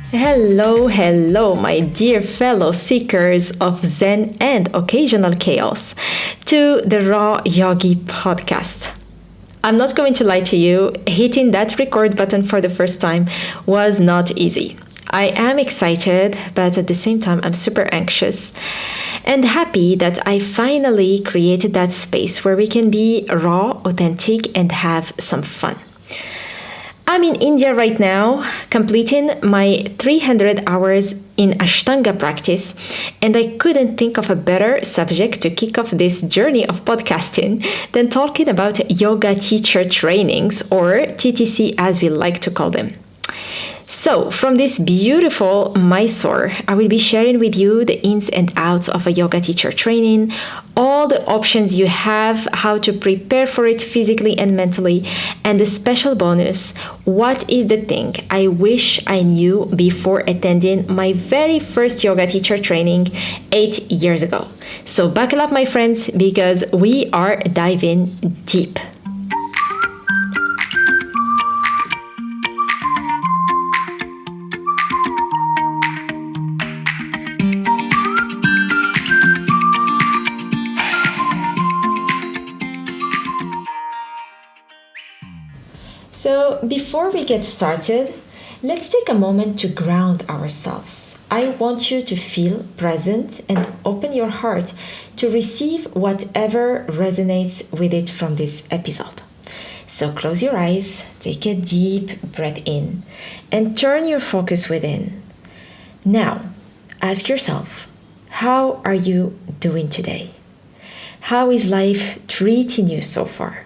Hello, my dear fellow seekers of Zen and occasional chaos, to the Raw Yogi podcast. I'm not going to lie to you, hitting that record button for the first time was not easy. I am excited, but at the same time, I'm super anxious and happy that I finally created that space where we can be raw, authentic, and have some fun. I'm in India right now, completing my 300 hours in Ashtanga practice, and I couldn't think of a better subject to kick off this journey of podcasting than talking about yoga teacher trainings, or TTC as we like to call them. So, from this beautiful Mysore, I will be sharing with you the ins and outs of a yoga teacher training, all the options you have, how to prepare for it physically and mentally, and the special bonus, what is the thing I wish I knew before attending my very first yoga teacher training 8 years ago. So, buckle up, my friends, because we are diving deep. So, before we get started, let's take a moment to ground ourselves. I want you to feel present and open your heart to receive whatever resonates with it from this episode. So, close your eyes, take a deep breath in, and turn your focus within. Now, ask yourself, how are you doing today? How is life treating you so far?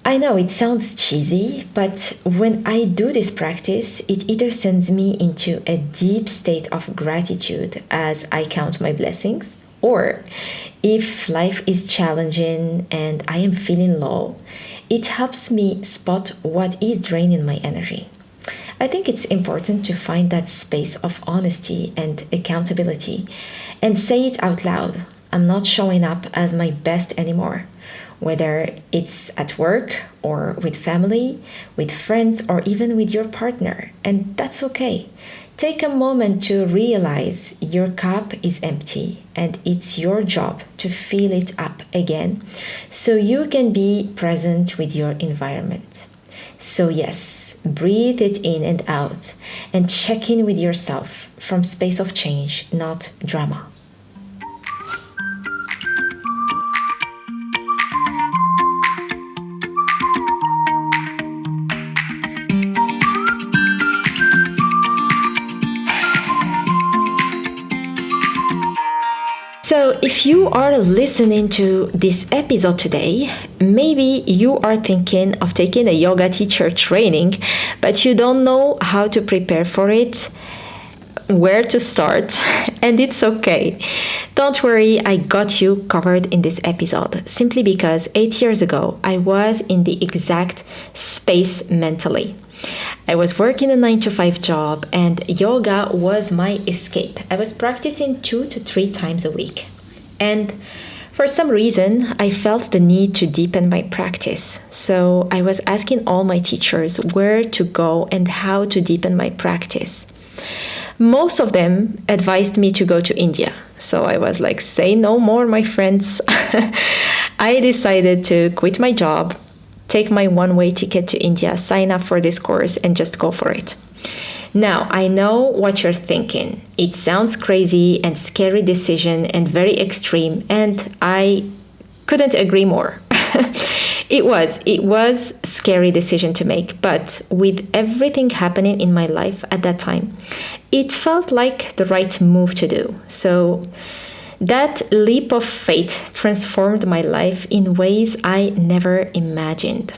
I know it sounds cheesy, but when I do this practice, it either sends me into a deep state of gratitude as I count my blessings, or if life is challenging and I am feeling low, it helps me spot what is draining my energy. I think it's important to find that space of honesty and accountability and say it out loud. I'm not showing up as my best anymore. Whether it's at work or with family, with friends, or even with your partner. And that's okay. Take a moment to realize your cup is empty and it's your job to fill it up again so you can be present with your environment. So yes, breathe it in and out and check in with yourself from space of change, not drama. So, if you are listening to this episode today, maybe you are thinking of taking a yoga teacher training, but you don't know how to prepare for it, where to start, and it's okay. Don't worry, I got you covered in this episode, simply because 8 years ago, I was in the exact space mentally. I was working a 9-to-5 job and yoga was my escape. I was practicing 2 to 3 times a week. And for some reason, I felt the need to deepen my practice. So I was asking all my teachers where to go and how to deepen my practice. Most of them advised me to go to India. So I was like, say no more, my friends. I decided to quit my job, take my one-way ticket to India, sign up for this course, and just go for it. Now, I know what you're thinking. It sounds crazy and scary decision and very extreme, and I couldn't agree more. It was a scary decision to make, but with everything happening in my life at that time, it felt like the right move to do. So that leap of faith transformed my life in ways I never imagined.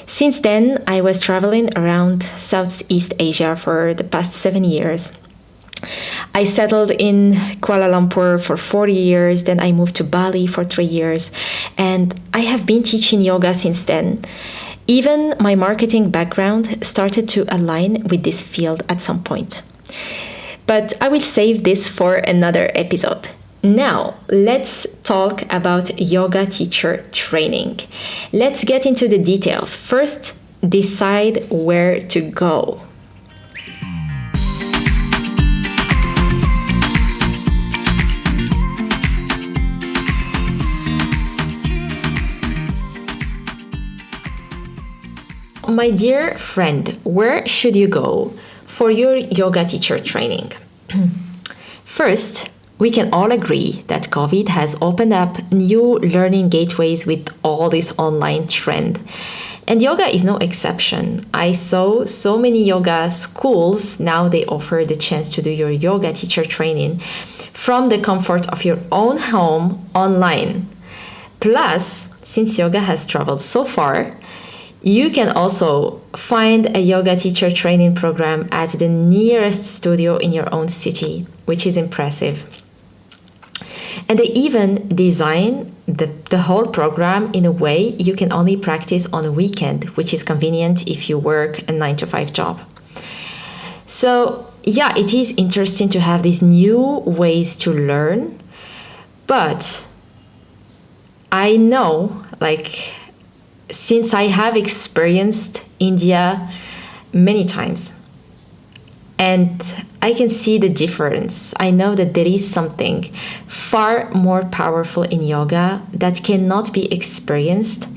Since then, I was traveling around Southeast Asia for the past 7 years. I settled in Kuala Lumpur for 4 years, then I moved to Bali for 3 years, and I have been teaching yoga since then. Even my marketing background started to align with this field at some point. But I will save this for another episode. Now, let's talk about yoga teacher training. Let's get into the details. First, decide where to go. my dear friend, where should you go for your yoga teacher training? First, we can all agree that COVID has opened up new learning gateways with all this online trend. And yoga is no exception. I saw so many yoga schools now they offer the chance to do your yoga teacher training from the comfort of your own home online. Plus, since yoga has traveled so far, you can also find a yoga teacher training program at the nearest studio in your own city, which is impressive. And they even design the whole program in a way you can only practice on a weekend, which is convenient if you work a 9-to-5 job. So yeah, it is interesting to have these new ways to learn, but I know, since I have experienced India many times, and I can see the difference. I know that there is something far more powerful in yoga that cannot be experienced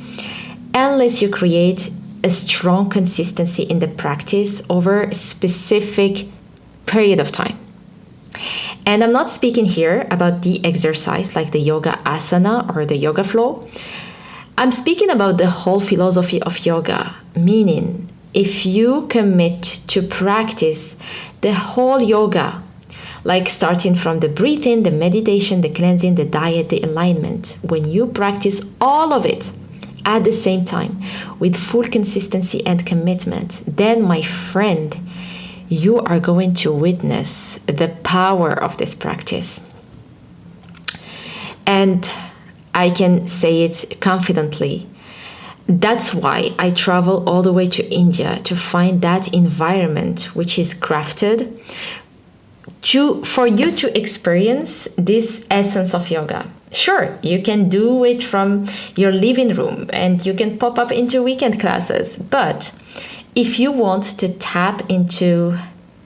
unless you create a strong consistency in the practice over a specific period of time. And I'm not speaking here about the exercise like the yoga asana or the yoga flow. I'm speaking about the whole philosophy of yoga, meaning if you commit to practice the whole yoga, like starting from the breathing, the meditation, the cleansing, the diet, the alignment, when you practice all of it at the same time with full consistency and commitment, then my friend, you are going to witness the power of this practice. And I can say it confidently. That's why I travel all the way to India to find that environment which is crafted for you to experience this essence of yoga. Sure, you can do it from your living room and you can pop up into weekend classes, but if you want to tap into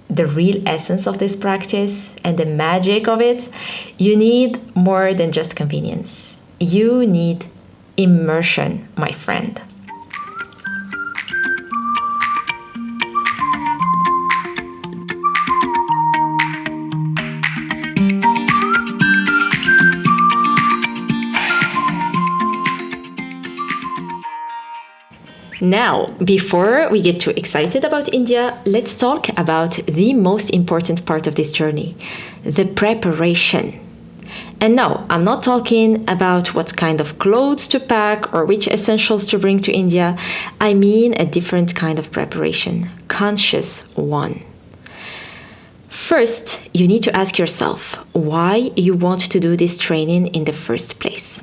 the real essence of this practice and the magic of it, you need more than just convenience. You need immersion, my friend. Now, before we get too excited about India, let's talk about the most important part of this journey, the preparation. And no, I'm not talking about what kind of clothes to pack or which essentials to bring to India. I mean a different kind of preparation, conscious one. First, you need to ask yourself why you want to do this training in the first place.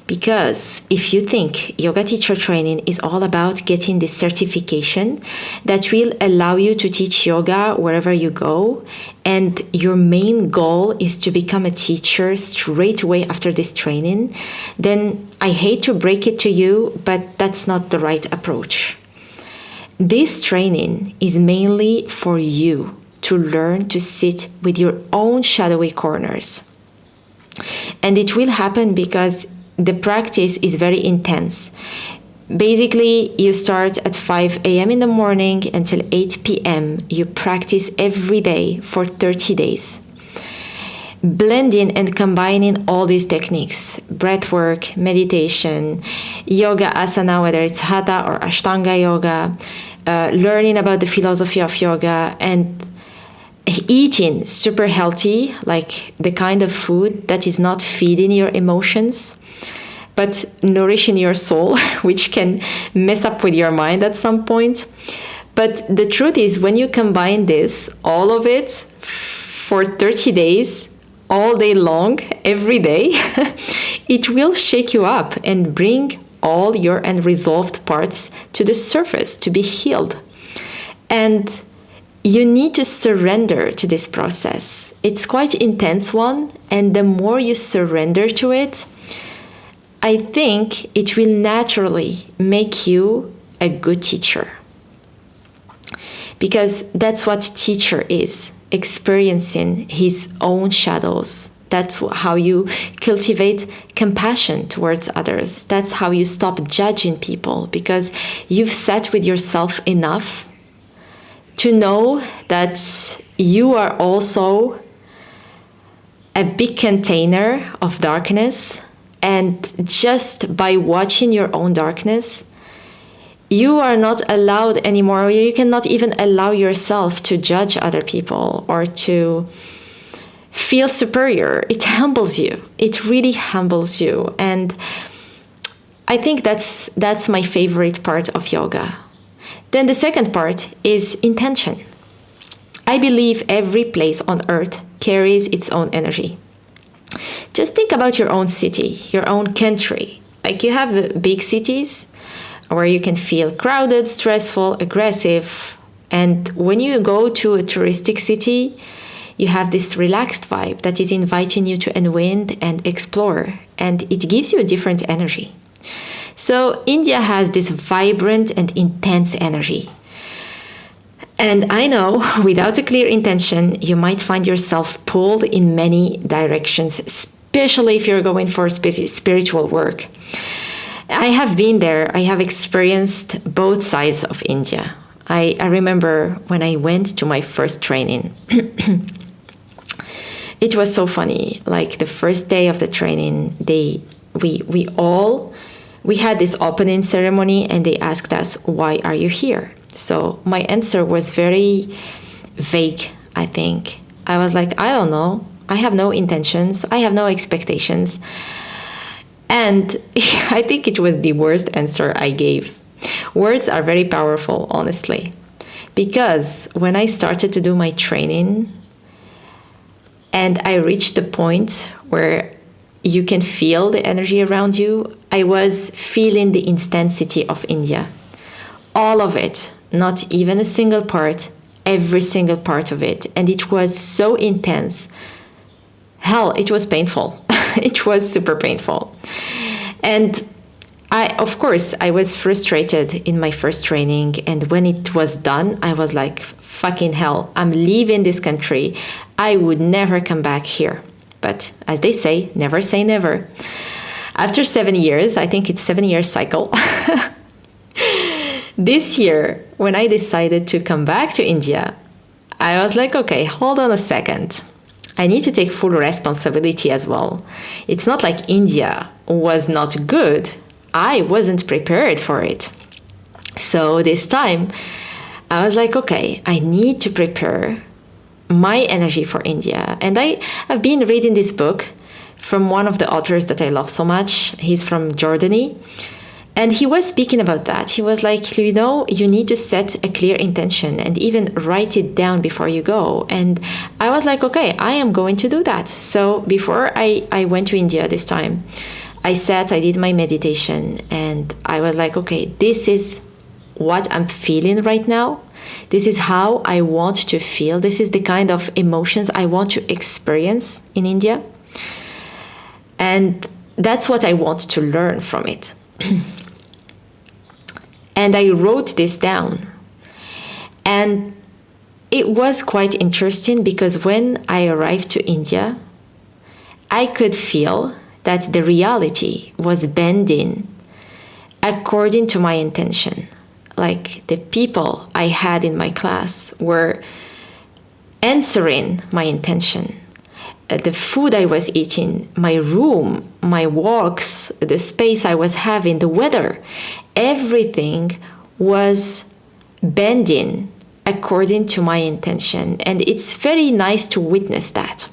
Because if you think yoga teacher training is all about getting this certification that will allow you to teach yoga wherever you go, and your main goal is to become a teacher straight away after this training, then I hate to break it to you, but that's not the right approach. This training is mainly for you to learn to sit with your own shadowy corners. And it will happen because the practice is very intense. Basically, you start at 5 a.m. in the morning until 8 p.m. You practice every day for 30 days. Blending and combining all these techniques, breath work, meditation, yoga asana, whether it's hatha or ashtanga yoga, learning about the philosophy of yoga, and eating super healthy, like the kind of food that is not feeding your emotions, but nourishing your soul, which can mess up with your mind at some point. But the truth is, when you combine this, all of it, for 30 days, all day long, every day, it will shake you up and bring all your unresolved parts to the surface to be healed. And you need to surrender to this process. It's quite intense one, and the more you surrender to it, I think it will naturally make you a good teacher. Because that's what teacher is, experiencing his own shadows, That's how you cultivate compassion towards others. That's how you stop judging people, because you've sat with yourself enough to know that you are also a big container of darkness. And just by watching your own darkness, you are not allowed anymore. You cannot even allow yourself to judge other people or to feel superior. It humbles you. It really humbles you. And I think that's my favorite part of yoga. Then the second part is intention. I believe every place on earth carries its own energy. Just think about your own city, your own country. Like, you have big cities where you can feel crowded, stressful, aggressive. And when you go to a touristic city, you have this relaxed vibe that is inviting you to unwind and explore. And it gives you a different energy. So India has this vibrant and intense energy. And I know, without a clear intention, you might find yourself pulled in many directions, especially if you're going for spiritual work. I have been there. I have experienced both sides of India. I remember when I went to my first training. It was so funny. Like, the first day of the training, we had this opening ceremony, and they asked us, "Why are you here?" So my answer was very vague, I think. I was like, I don't know. I have no intentions. I have no expectations. And I think it was the worst answer I gave. Words are very powerful, honestly. Because when I started to do my training and I reached the point where you can feel the energy around you, I was feeling the intensity of India. All of it. Not even a single part, every single part of it. And it was so intense. Hell, it was painful. It was super painful. And of course, I was frustrated in my first training. And when it was done, I was like, fucking hell, I'm leaving this country. I would never come back here. But as they say never. After 7 years, I think it's 7 year cycle. This year, when I decided to come back to India, I was like, okay, hold on a second. I need to take full responsibility as well. It's not like India was not good. I wasn't prepared for it. So this time, I was like, okay, I need to prepare my energy for India. And I've been reading this book from one of the authors that I love so much. He's from Jordany. And he was speaking about that. He was like, you need to set a clear intention and even write it down before you go. And I was like, okay, I am going to do that. So before I went to India this time, I did my meditation, and I was like, okay, this is what I'm feeling right now. This is how I want to feel. This is the kind of emotions I want to experience in India. And that's what I want to learn from it. And I wrote this down. And it was quite interesting, because when I arrived to India, I could feel that the reality was bending according to my intention. Like, the people I had in my class were answering my intention. The food I was eating, my room, my walks, the space I was having, the weather, everything was bending according to my intention. And it's very nice to witness that.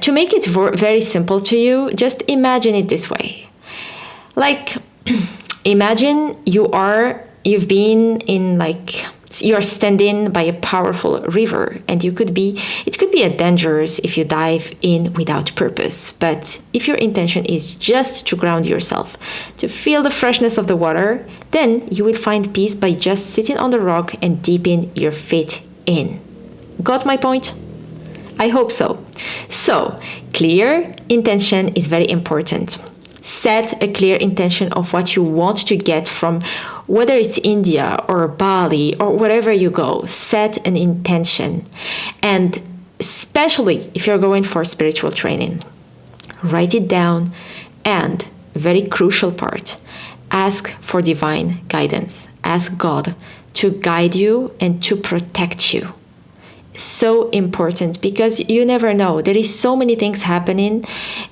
To make it very simple to you, just imagine it this way. Like, imagine you've been in, like, you're standing by a powerful river, and it could be dangerous if you dive in without purpose. But if your intention is just to ground yourself, to feel the freshness of the water, then you will find peace by just sitting on the rock and dipping your feet in. Got my point? I hope so. So, clear intention is very important. Set a clear intention of what you want to get from, whether it's India or Bali or wherever you go. Set an intention and especially if you're going for spiritual training. Write it down, and very crucial part, ask for divine guidance. Ask God to guide you and to protect you. So important, because you never know. There is so many things happening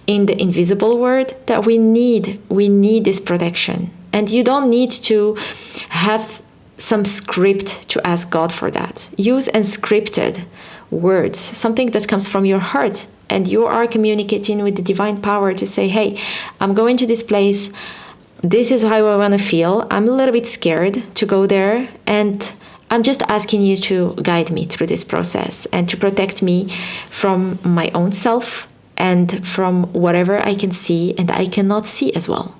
in the invisible world that we need this protection. And you don't need to have some script to ask God for that. Use unscripted words, something that comes from your heart, and you are communicating with the divine power to say, hey, I'm going to this place. This is how I want to feel. I'm a little bit scared to go there, and I'm just asking you to guide me through this process and to protect me from my own self and from whatever I can see and I cannot see as well.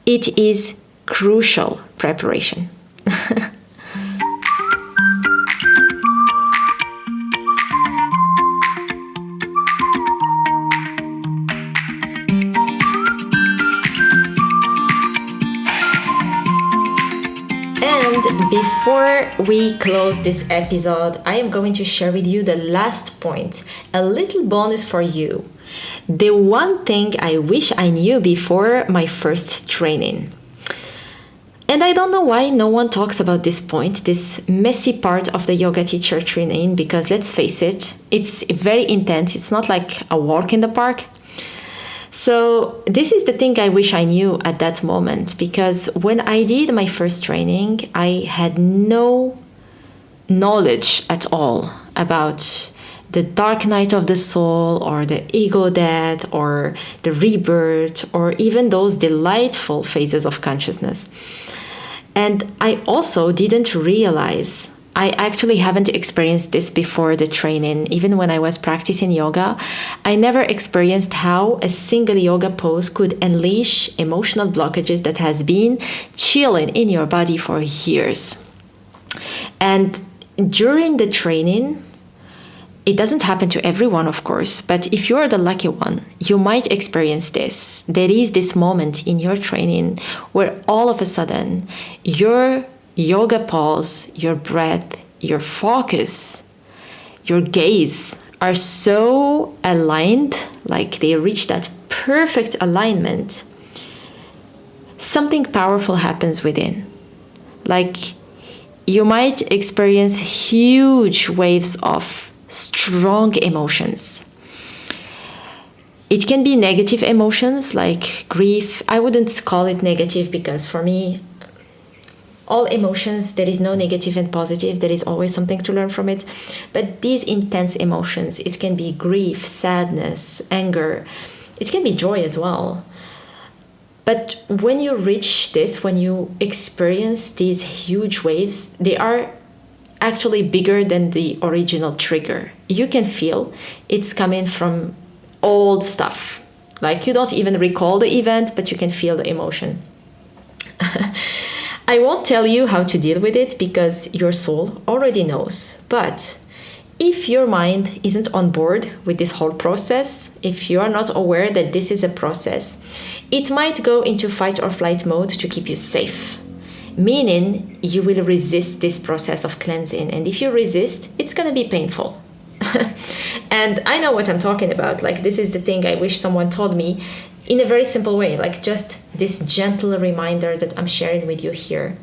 It is crucial preparation. And before we close this episode, I am going to share with you the last point, a little bonus for you. The one thing I wish I knew before my first training. And I don't know why no one talks about this point, this messy part of the yoga teacher training, because let's face it, it's very intense. It's not like a walk in the park. So this is the thing I wish I knew at that moment, because when I did my first training, I had no knowledge at all about the dark night of the soul or the ego death or the rebirth or even those delightful phases of consciousness. And I also didn't realize, I actually haven't experienced this before the training. Even when I was practicing yoga, I never experienced how a single yoga pose could unleash emotional blockages that has been chilling in your body for years. And during the training, it doesn't happen to everyone, of course, but if you're the lucky one, you might experience this. There is this moment in your training where all of a sudden your yoga pose, your breath, your focus, your gaze are so aligned, like they reach that perfect alignment. Something powerful happens within. Like you might experience huge waves of strong emotions. It can be negative emotions like grief. I wouldn't call it negative because for me, all emotions, there is no negative and positive. There is always something to learn from it. But these intense emotions, it can be grief, sadness, anger. It can be joy as well. But when you reach this, when you experience these huge waves, they are actually bigger than the original trigger. You can feel it's coming from old stuff. Like you don't even recall the event, but you can feel the emotion. I won't tell you how to deal with it because your soul already knows. But if your mind isn't on board with this whole process, if you are not aware that this is a process, it might go into fight or flight mode to keep you safe. Meaning you will resist this process of cleansing. And if you resist, it's going to be painful. And I know what I'm talking about. Like this is the thing I wish someone told me in a very simple way, like just this gentle reminder that I'm sharing with you here.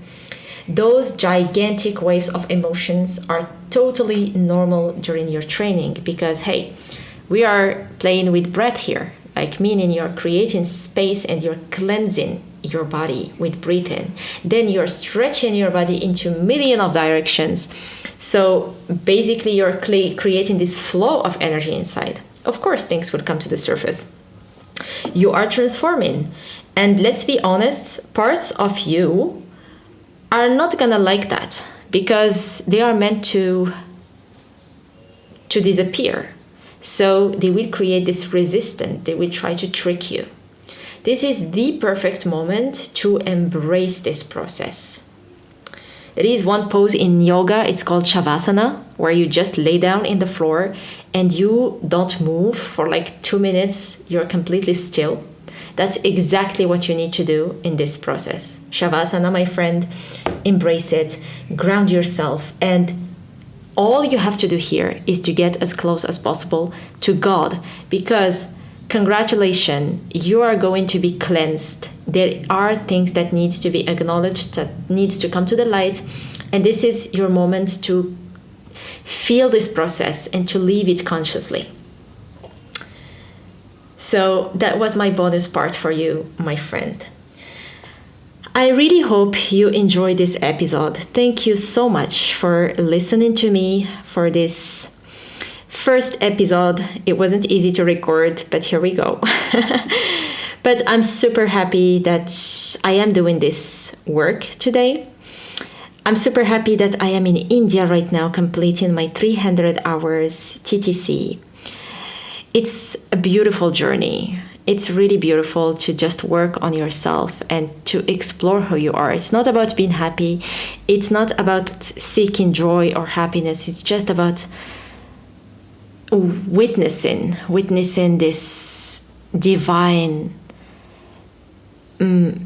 Those gigantic waves of emotions are totally normal during your training because, hey, we are playing with breath here, like meaning you're creating space and you're cleansing your body with breathing. Then you're stretching your body into a million of directions. So basically you're creating this flow of energy inside. Of course, things will come to the surface. You are transforming. And let's be honest, parts of you are not gonna like that because they are meant to disappear. So they will create this resistance. They will try to trick you. This is the perfect moment to embrace this process. There is one pose in yoga, it's called Shavasana, where you just lay down in the floor and you don't move for like 2 minutes. You're completely still. That's exactly what you need to do in this process. Shavasana, my friend, embrace it, ground yourself, and all you have to do here is to get as close as possible to God, because congratulations, you are going to be cleansed. There are things that needs to be acknowledged, that needs to come to the light, and this is your moment to feel this process and to live it consciously. So that was my bonus part for you, my friend. I really hope you enjoyed this episode. Thank you so much for listening to me for this first episode. It wasn't easy to record, but here we go. But I'm super happy that I am doing this work today. I'm super happy that I am in India right now completing my 300 hours TTC. It's a beautiful journey. It's really beautiful to just work on yourself and to explore who you are. It's not about being happy. It's not about seeking joy or happiness. It's just about witnessing this divine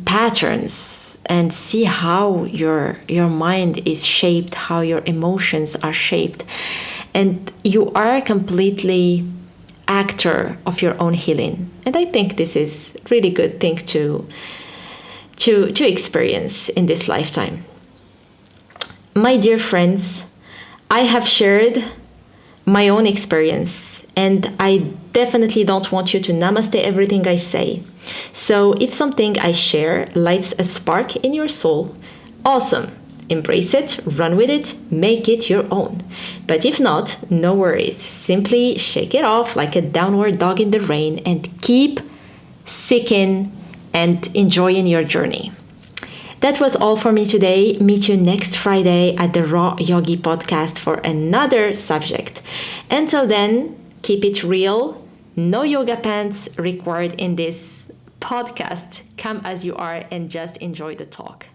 patterns, and see how your mind is shaped, how your emotions are shaped. And you are completely actor of your own healing. And I think this is a really good thing to experience in this lifetime. My dear friends, I have shared my own experience, and I definitely don't want you to namaste everything I say. So if something I share lights a spark in your soul, awesome. Embrace it, run with it, make it your own. But if not, no worries. Simply shake it off like a downward dog in the rain and keep seeking and enjoying your journey. That was all for me today. Meet you next Friday at the Raw Yogi podcast for another subject. Until then, keep it real. No yoga pants required in this podcast. Come as you are and just enjoy the talk.